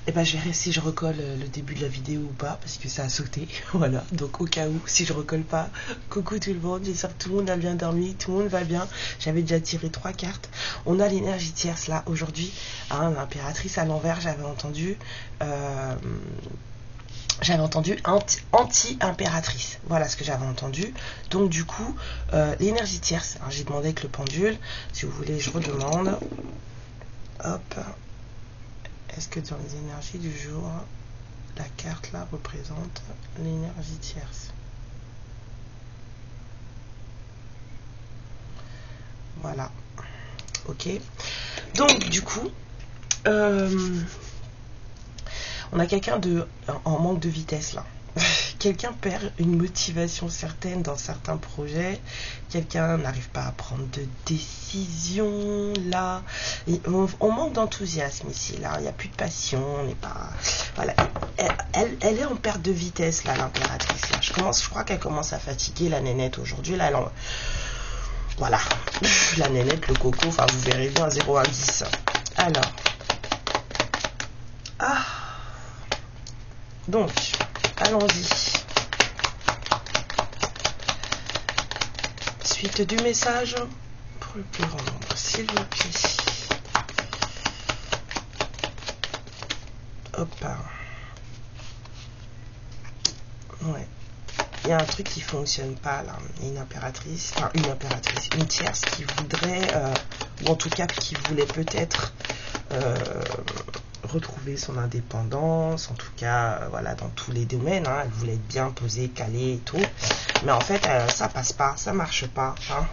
Et ben je verrai si je recolle le début de la vidéo ou pas, parce que ça a sauté. Voilà, donc au cas où, si je recolle pas, coucou tout le monde, j'espère que tout le monde a bien dormi, tout le monde va bien. J'avais déjà tiré 3 cartes. On a l'énergie tierce là aujourd'hui, hein, l'impératrice à l'envers, j'avais entendu anti-impératrice. Voilà ce que j'avais entendu. Donc du coup, l'énergie tierce, j'ai demandé avec le pendule, si vous voulez je redemande. Hop. Est-ce que dans les énergies du jour, la carte là représente l'énergie tierce? Voilà. Ok. Donc du coup, on a quelqu'un en manque de vitesse là. Quelqu'un perd une motivation certaine dans certains projets. Quelqu'un n'arrive pas à prendre de décision là. Et on manque d'enthousiasme ici là. Il n'y a plus de passion. On n'est pas. Voilà. Elle est en perte de vitesse là, l'impératrice là. Je crois qu'elle commence à fatiguer la nénette aujourd'hui là. Voilà. La nénette, le coco. Enfin, vous verrez bien 0 à 10. Alors. Ah. Donc. Allons-y. Suite du message pour le plus grand nombre, s'il vous plaît. Hop. Ouais. Il y a un truc qui fonctionne pas là. Une impératrice, une tierce qui voudrait, ou en tout cas qui voulait peut-être retrouver son indépendance, en tout cas, voilà, dans tous les domaines, hein, elle voulait être bien posée, calée et tout, mais en fait, ça passe pas, ça marche pas, hein.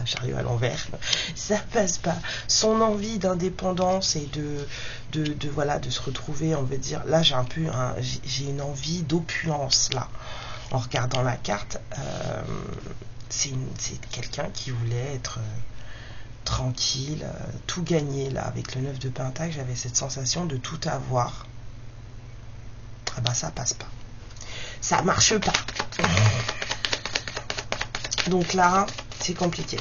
J'arrive à l'envers, ça passe pas. Son envie d'indépendance et voilà, de se retrouver, on veut dire, là, j'ai une envie d'opulence, là, en regardant la carte, c'est quelqu'un qui voulait être tranquille, tout gagner là avec le 9 de Pentacle. J'avais cette sensation de tout avoir. Ah bah ça passe pas, ça marche pas. Donc là c'est compliqué,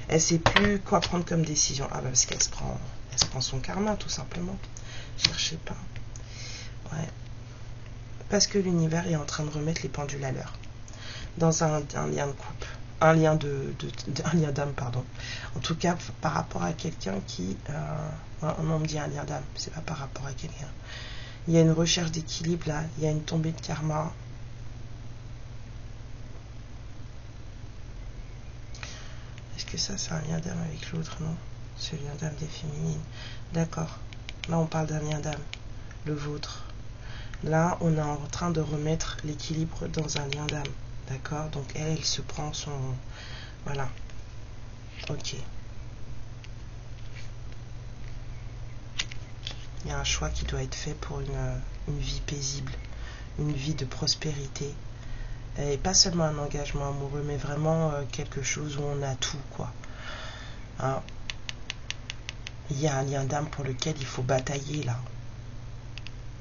elle sait plus quoi prendre comme décision. Ah bah parce qu'elle se prend son karma tout simplement. Cherchez pas, ouais, parce que l'univers est en train de remettre les pendules à l'heure dans un lien de couple, un lien d'âme, pardon. En tout cas, par rapport à quelqu'un qui... on me dit un lien d'âme, c'est pas par rapport à quelqu'un. Il y a une recherche d'équilibre là, il y a une tombée de karma. Est-ce que ça, c'est un lien d'âme avec l'autre? Non, c'est le lien d'âme des féminines. D'accord, là on parle d'un lien d'âme, le vôtre. Là, on est en train de remettre l'équilibre dans un lien d'âme. D'accord, donc elle se prend son... Voilà. Ok. Il y a un choix qui doit être fait pour une vie paisible, une vie de prospérité. Et pas seulement un engagement amoureux, mais vraiment quelque chose où on a tout, quoi. Hein? Il y a un lien d'âme pour lequel il faut batailler, là.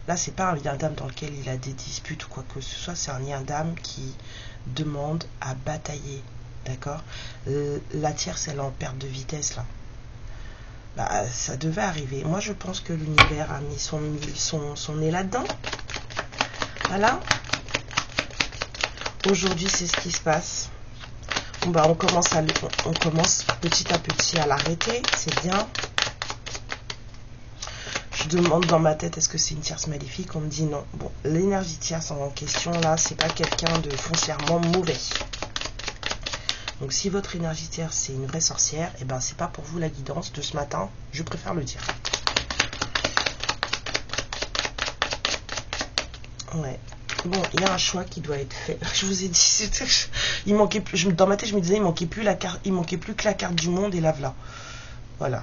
Là, c'est pas un lien d'âme dans lequel il a des disputes ou quoi que ce soit, c'est un lien d'âme qui demande à batailler, d'accord. La tierce, elle est en perte de vitesse, là. Bah, ça devait arriver. Moi, je pense que l'univers a mis son nez là-dedans. Voilà. Aujourd'hui, c'est ce qui se passe. Bon, bah, on commence petit à petit à l'arrêter, c'est bien. Je demande dans ma tête, est-ce que c'est une tierce maléfique? On me dit non. Bon, l'énergie tierce en question, là, c'est pas quelqu'un de foncièrement mauvais. Donc, si votre énergie tierce, c'est une vraie sorcière, et ben, c'est pas pour vous la guidance de ce matin. Je préfère le dire. Ouais. Bon, il y a un choix qui doit être fait. Je vous ai dit, il manquait plus. Dans ma tête, je me disais, il manquait plus que la carte du monde et la voilà. Voilà.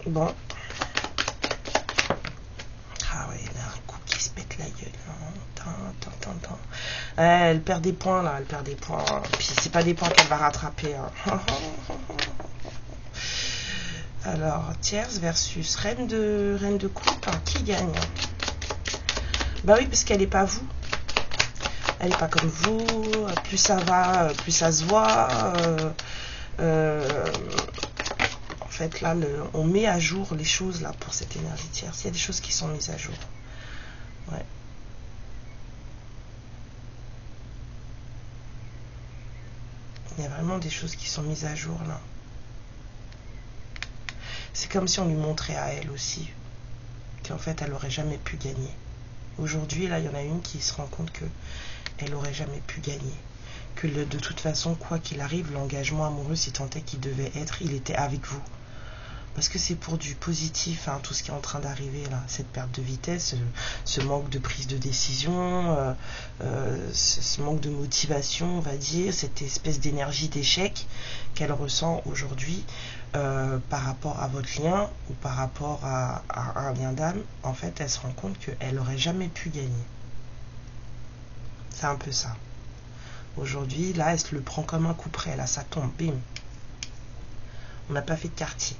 Bon. Ah ouais, il y a un coup qui se pète la gueule. Elle perd des points là, elle perd des points. Puis c'est pas des points qu'elle va rattraper. Hein. Alors, tierce versus reine de coupe, hein, qui gagne? Bah oui, parce qu'elle n'est pas vous. Elle n'est pas comme vous. Plus ça va, plus ça se voit. En fait, là, on met à jour les choses, là, pour cette énergie tierce. Il y a des choses qui sont mises à jour. Ouais. Il y a vraiment des choses qui sont mises à jour, là. C'est comme si on lui montrait à elle aussi qu'en fait, elle n'aurait jamais pu gagner. Aujourd'hui, là, il y en a une qui se rend compte que elle n'aurait jamais pu gagner. Que de toute façon, quoi qu'il arrive, l'engagement amoureux, si tant est qu'il devait être, il était avec vous. Parce que c'est pour du positif, hein, tout ce qui est en train d'arriver là, cette perte de vitesse, ce manque de prise de décision, ce manque de motivation, on va dire, cette espèce d'énergie d'échec qu'elle ressent aujourd'hui par rapport à votre lien ou par rapport à un lien d'âme. En fait, elle se rend compte qu'elle n'aurait jamais pu gagner. C'est un peu ça. Aujourd'hui, là, elle se le prend comme un coup près, là, ça tombe, bim. On n'a pas fait de quartier.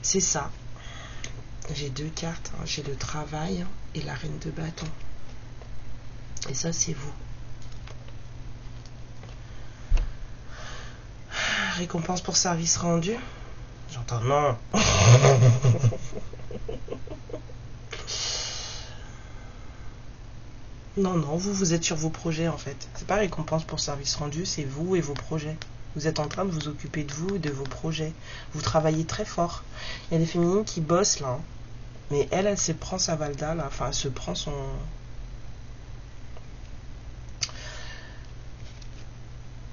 C'est ça. J'ai deux cartes, hein. J'ai le travail et la reine de bâton. Et ça, c'est vous. Récompense pour service rendu. J'entends non. Non, non, vous êtes sur vos projets en fait. C'est pas récompense pour service rendu, c'est vous et vos projets. Vous êtes en train de vous occuper de vous et de vos projets. Vous travaillez très fort. Il y a des féminines qui bossent là. Hein. Mais elle se prend sa valda là. Enfin, elle se prend son...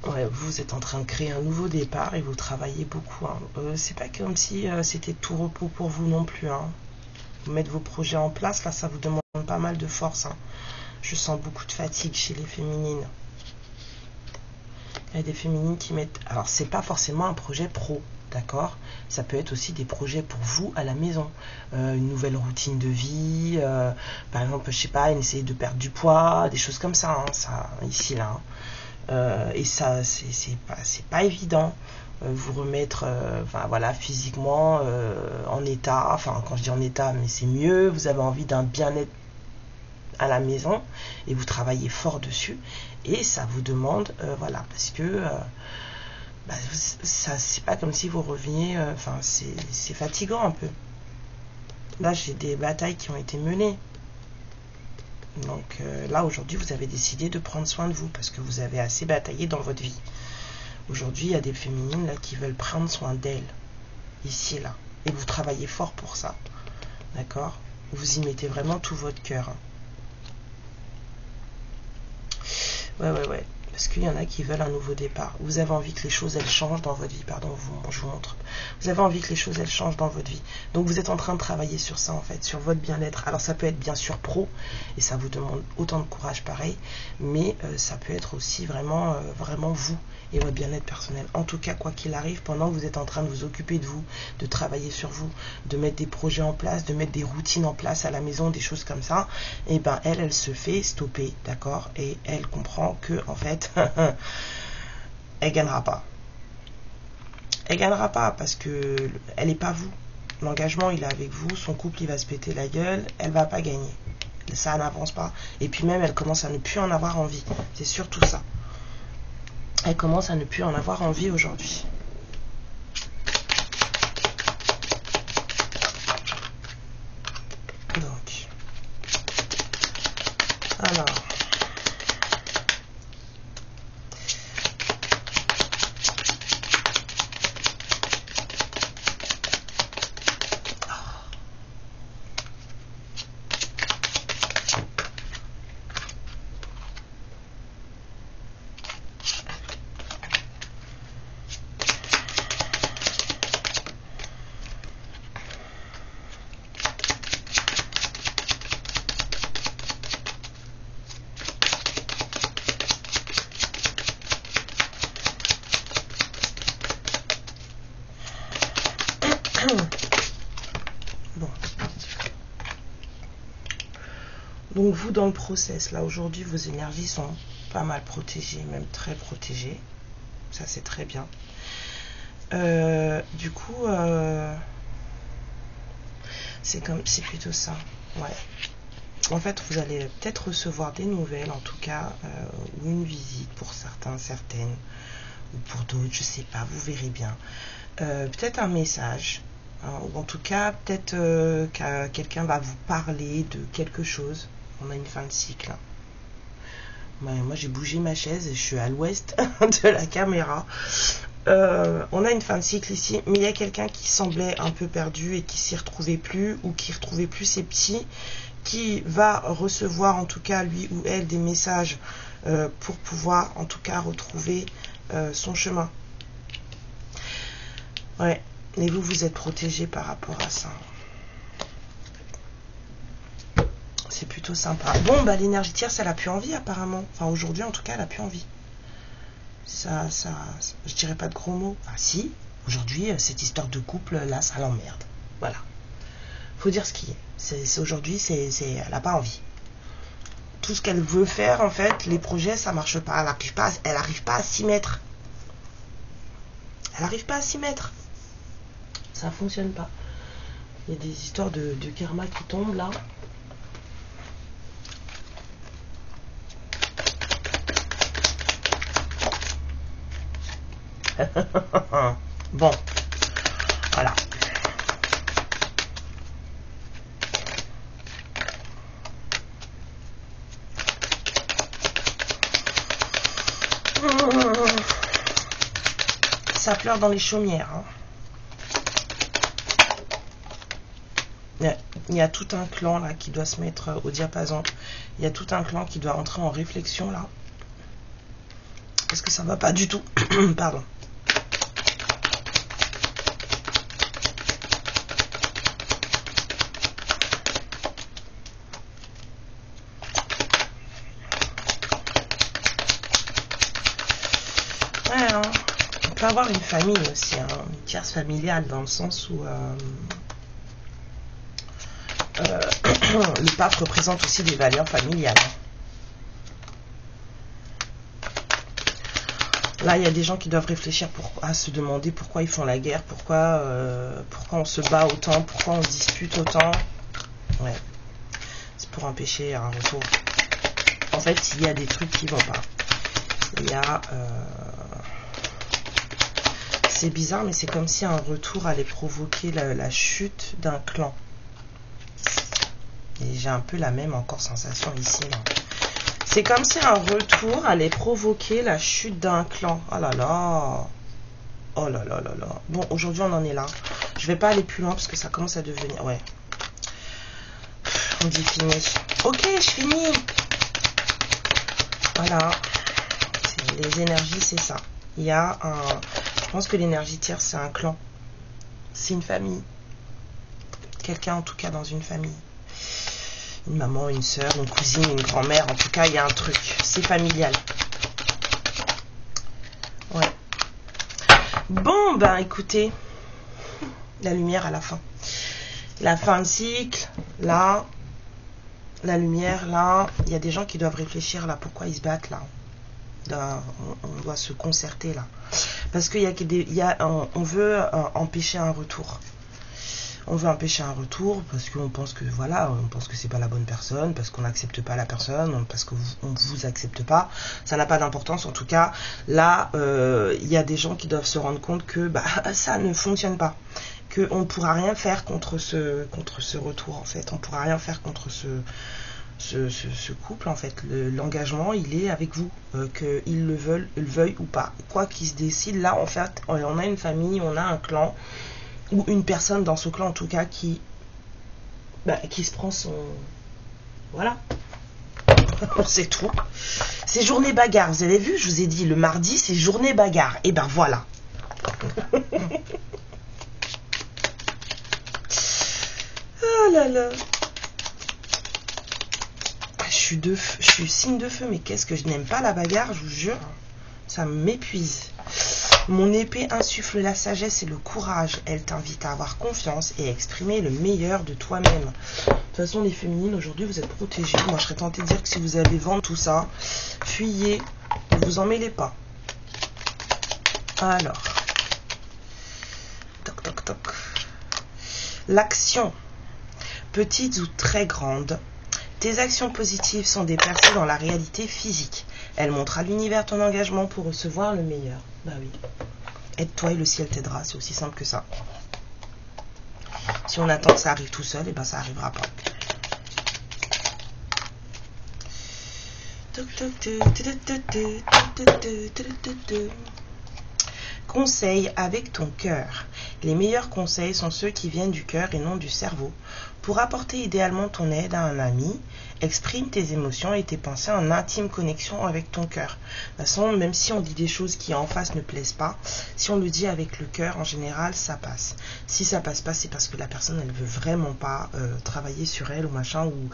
Ouais, vous êtes en train de créer un nouveau départ et vous travaillez beaucoup. Hein. C'est pas comme si c'était tout repos pour vous non plus. Hein. Vous mettre vos projets en place, là, ça vous demande pas mal de force. Hein. Je sens beaucoup de fatigue chez les féminines. Il y a des féminines qui mettent... Alors, c'est pas forcément un projet pro, d'accord? Ça peut être aussi des projets pour vous à la maison. Une nouvelle routine de vie, par exemple, je sais pas, essayer de perdre du poids, des choses comme ça, hein, ça ici, là. Hein. Et ça, c'est pas évident. Vous remettre enfin, voilà, physiquement en état, enfin, quand je dis en état, mais c'est mieux, vous avez envie d'un bien-être à la maison et vous travaillez fort dessus et ça vous demande voilà parce que ça c'est pas comme si vous reveniez enfin c'est fatigant un peu. Là j'ai des batailles qui ont été menées donc là aujourd'hui vous avez décidé de prendre soin de vous parce que vous avez assez bataillé dans votre vie. Aujourd'hui il y a des féminines là qui veulent prendre soin d'elles ici là et vous travaillez fort pour ça, d'accord, vous y mettez vraiment tout votre cœur. Hein. Ouais. Parce qu'il y en a qui veulent un nouveau départ. Vous avez envie que les choses, elles changent dans votre vie. Pardon, je vous montre. Vous avez envie que les choses, elles changent dans votre vie. Donc, vous êtes en train de travailler sur ça, en fait, sur votre bien-être. Alors, ça peut être bien sûr pro, et ça vous demande autant de courage pareil, mais ça peut être aussi vraiment, vraiment vous et votre bien-être personnel. En tout cas, quoi qu'il arrive, pendant que vous êtes en train de vous occuper de vous, de travailler sur vous, de mettre des projets en place, de mettre des routines en place à la maison, des choses comme ça, et ben elle se fait stopper, d'accord, et elle comprend que en fait, elle gagnera pas. Elle gagnera pas parce que elle est pas vous. L'engagement il est avec vous, son couple il va se péter la gueule, elle va pas gagner. Ça n'avance pas. Et puis même elle commence à ne plus en avoir envie. C'est surtout ça. Elle commence à ne plus en avoir envie aujourd'hui. Donc, alors, bon. Donc vous dans le process, là aujourd'hui vos énergies sont pas mal protégées, même très protégées. Ça c'est très bien. Du coup, c'est plutôt ça. Ouais. En fait, vous allez peut-être recevoir des nouvelles, en tout cas, ou une visite pour certains, certaines, ou pour d'autres, je sais pas, vous verrez bien. peut-être un message, hein, ou en tout cas peut-être que quelqu'un va vous parler de quelque chose. On a une fin de cycle. Ouais, moi j'ai bougé ma chaise et je suis à l'ouest de la caméra. On a une fin de cycle ici, mais il y a quelqu'un qui semblait un peu perdu et qui s'y retrouvait plus, ou qui retrouvait plus ses petits, qui va recevoir en tout cas lui ou elle des messages pour pouvoir en tout cas retrouver son chemin. Ouais, et vous, vous êtes protégé par rapport à ça. C'est plutôt sympa. Bon, bah l'énergie tierce, elle a plus envie apparemment. Enfin, aujourd'hui en tout cas, elle a plus envie. Ça, je dirais pas de gros mots. Enfin, si, aujourd'hui, cette histoire de couple, là, ça l'emmerde. Voilà. Faut dire ce qui est. Aujourd'hui, elle a pas envie. Tout ce qu'elle veut faire, en fait, les projets, ça marche pas. Elle arrive pas à s'y mettre. Elle arrive pas à s'y mettre. Ça fonctionne pas. Il y a des histoires de karma qui tombent, là. Bon, voilà. Ça pleure dans les chaumières. Hein. Il y a tout un clan là qui doit se mettre au diapason. Il y a tout un clan qui doit entrer en réflexion là. Parce que ça va pas du tout. Pardon. Ouais, hein. On peut avoir une famille aussi, hein, une tierce familiale dans le sens où le pape représente aussi des valeurs familiales. Là, il y a des gens qui doivent réfléchir à se demander pourquoi ils font la guerre, pourquoi on se bat autant, pourquoi on se dispute autant. Ouais, c'est pour empêcher un retour. En fait, il y a des trucs qui vont pas. Il y a... c'est bizarre, mais c'est comme si un retour allait provoquer la chute d'un clan. Et j'ai un peu la même encore sensation ici, là. C'est comme si un retour allait provoquer la chute d'un clan. Oh là là. Oh là là là là. Bon, aujourd'hui, on en est là. Je vais pas aller plus loin parce que ça commence à devenir... Ouais. On dit fini. Ok, je finis. Voilà. Les énergies, c'est ça. Il y a un... Je pense que l'énergie tierce, c'est un clan. C'est une famille. Quelqu'un, en tout cas, dans une famille. Une maman, une soeur, une cousine, une grand-mère. En tout cas, il y a un truc. C'est familial. Ouais. Bon, ben, écoutez. La lumière à la fin. La fin de cycle. Là. La lumière, là. Il y a des gens qui doivent réfléchir, là. Pourquoi ils se battent, là. On doit se concerter, là. Parce qu'il y a on veut empêcher un retour. On veut empêcher un retour parce qu'on pense que voilà, on pense que c'est pas la bonne personne, parce qu'on n'accepte pas la personne, parce qu'on vous accepte pas. Ça n'a pas d'importance. En tout cas, là, il y a des gens qui doivent se rendre compte que bah, ça ne fonctionne pas, que on pourra rien faire contre ce retour. En fait, on pourra rien faire contre ce couple. En fait, l'engagement, il est avec vous, qu'ils le veuillent ou pas. Quoi qu'il se décide, là, en fait, on a une famille, on a un clan. Ou une personne dans ce clan en tout cas qui se prend son... Voilà. C'est tout. C'est journée bagarre. Vous avez vu, je vous ai dit, le mardi, c'est journée bagarre. Et ben voilà. Oh là là. Je suis signe de feu, mais qu'est-ce que je n'aime pas la bagarre, je vous jure. Ça m'épuise. Mon épée insuffle la sagesse et le courage. Elle t'invite à avoir confiance et à exprimer le meilleur de toi-même. De toute façon, les féminines, aujourd'hui, vous êtes protégées. Moi, je serais tentée de dire que si vous avez vent tout ça, fuyez, ne vous en mêlez pas. Alors. Toc, toc, toc. L'action. Petite ou très grande. Tes actions positives sont des percées dans la réalité physique. Elles montrent à l'univers ton engagement pour recevoir le meilleur. Bah oui. Aide-toi et le ciel t'aidera, c'est aussi simple que ça. Si on attend que ça arrive tout seul, et ben ça arrivera pas. Conseil avec ton cœur. Les meilleurs conseils sont ceux qui viennent du cœur et non du cerveau. Pour apporter idéalement ton aide à un ami, exprime tes émotions et tes pensées en intime connexion avec ton cœur. De toute façon, même si on dit des choses qui en face ne plaisent pas, si on le dit avec le cœur, en général, ça passe. Si ça passe pas, c'est parce que la personne, elle veut vraiment pas travailler sur elle ou machin, ou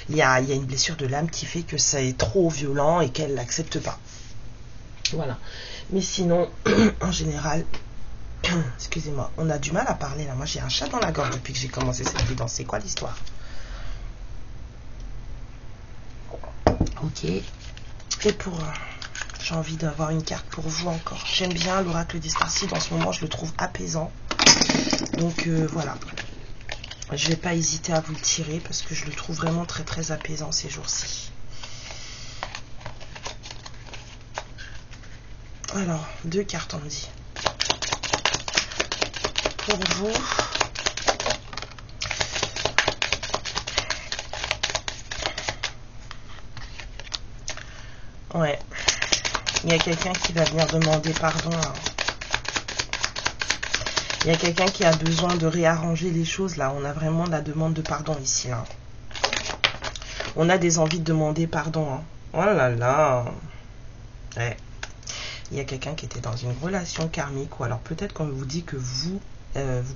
il y a une blessure de l'âme qui fait que ça est trop violent et qu'elle l'accepte pas. Voilà. Mais sinon, en général, excusez-moi, on a du mal à parler là. Moi, j'ai un chat dans la gorge depuis que j'ai commencé cette vidéo. C'est quoi l'histoire? Ok. Et pour... j'ai envie d'avoir une carte pour vous encore. J'aime bien l'oracle d'Istarcide. En ce moment, je le trouve apaisant. Donc, voilà. Je vais pas hésiter à vous le tirer parce que je le trouve vraiment très très apaisant ces jours-ci. Alors, 2 cartes, on me dit. Pour vous... ouais. Il y a quelqu'un qui va venir demander pardon. Il y a quelqu'un qui a besoin de réarranger les choses là. On a vraiment la demande de pardon ici là. On a des envies de demander pardon. Hein. Oh là là. Ouais. Il y a quelqu'un qui était dans une relation karmique, ou alors peut-être qu'on vous dit que vous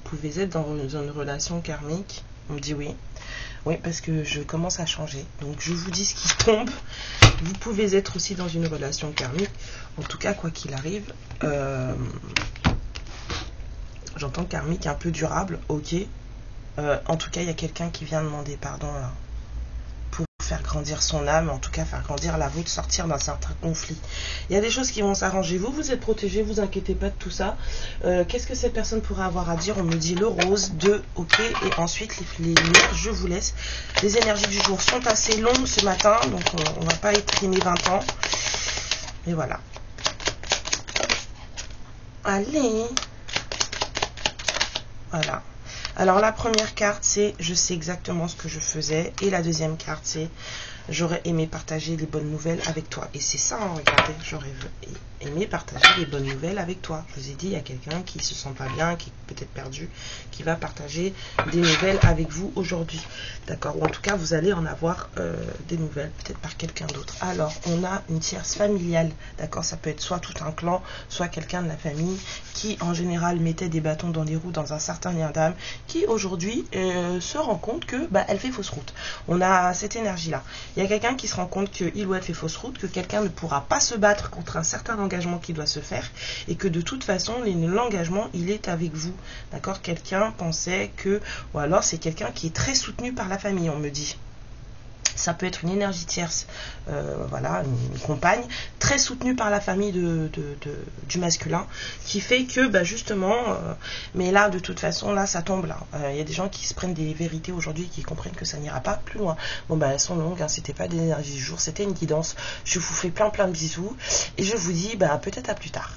pouvez être dans une relation karmique. On me dit oui. Oui, parce que je commence à changer. Donc je vous dis ce qui tombe. Vous pouvez être aussi dans une relation karmique. En tout cas, quoi qu'il arrive, j'entends karmique un peu durable, ok. En tout cas, il y a quelqu'un qui vient demander pardon là. Faire grandir son âme, en tout cas faire grandir la vôtre, sortir d'un certain conflit. Il y a des choses qui vont s'arranger. Vous êtes protégés, vous inquiétez pas de tout ça. Qu'est-ce que cette personne pourrait avoir à dire? On me dit le rose, 2, ok. Et ensuite les lumières, je vous laisse. Les énergies du jour sont assez longues ce matin, donc on va pas étrimer 20 ans. Et voilà. Allez. Voilà. Alors la première carte c'est je sais exactement ce que je faisais, et la deuxième carte c'est j'aurais aimé partager les bonnes nouvelles avec toi. Et c'est ça, hein, regardez, j'aurais aimé partager les bonnes nouvelles avec toi. Je vous ai dit, il y a quelqu'un qui se sent pas bien, qui est peut-être perdu, qui va partager des nouvelles avec vous aujourd'hui. D'accord? Ou en tout cas, vous allez en avoir des nouvelles, peut-être par quelqu'un d'autre. Alors, on a une tierce familiale. D'accord? Ça peut être soit tout un clan, soit quelqu'un de la famille qui, en général, mettait des bâtons dans les roues dans un certain lien d'âme, qui aujourd'hui se rend compte que elle fait fausse route. On a cette énergie-là. Il y a quelqu'un qui se rend compte qu'il ou elle fait fausse route, que quelqu'un ne pourra pas se battre contre un certain engagement qui doit se faire, et que de toute façon, l'engagement, il est avec vous. D'accord? Quelqu'un pensait que, ou alors c'est quelqu'un qui est très soutenu par la famille, on me dit. Ça peut être une énergie tierce, voilà, une compagne, très soutenue par la famille du masculin, qui fait que, justement, mais là, de toute façon, là, ça tombe là. Il y a des gens qui se prennent des vérités aujourd'hui, qui comprennent que ça n'ira pas plus loin. Bon, elles sont longues, hein, c'était pas des énergies du jour, c'était une guidance. Je vous fais plein de bisous, et je vous dis, peut-être à plus tard.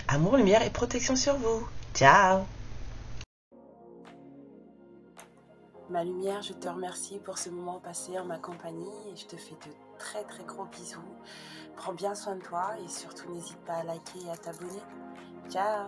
Amour, lumière et protection sur vous. Ciao! Ma lumière, je te remercie pour ce moment passé en ma compagnie et je te fais de très très gros bisous. Prends bien soin de toi et surtout n'hésite pas à liker et à t'abonner. Ciao!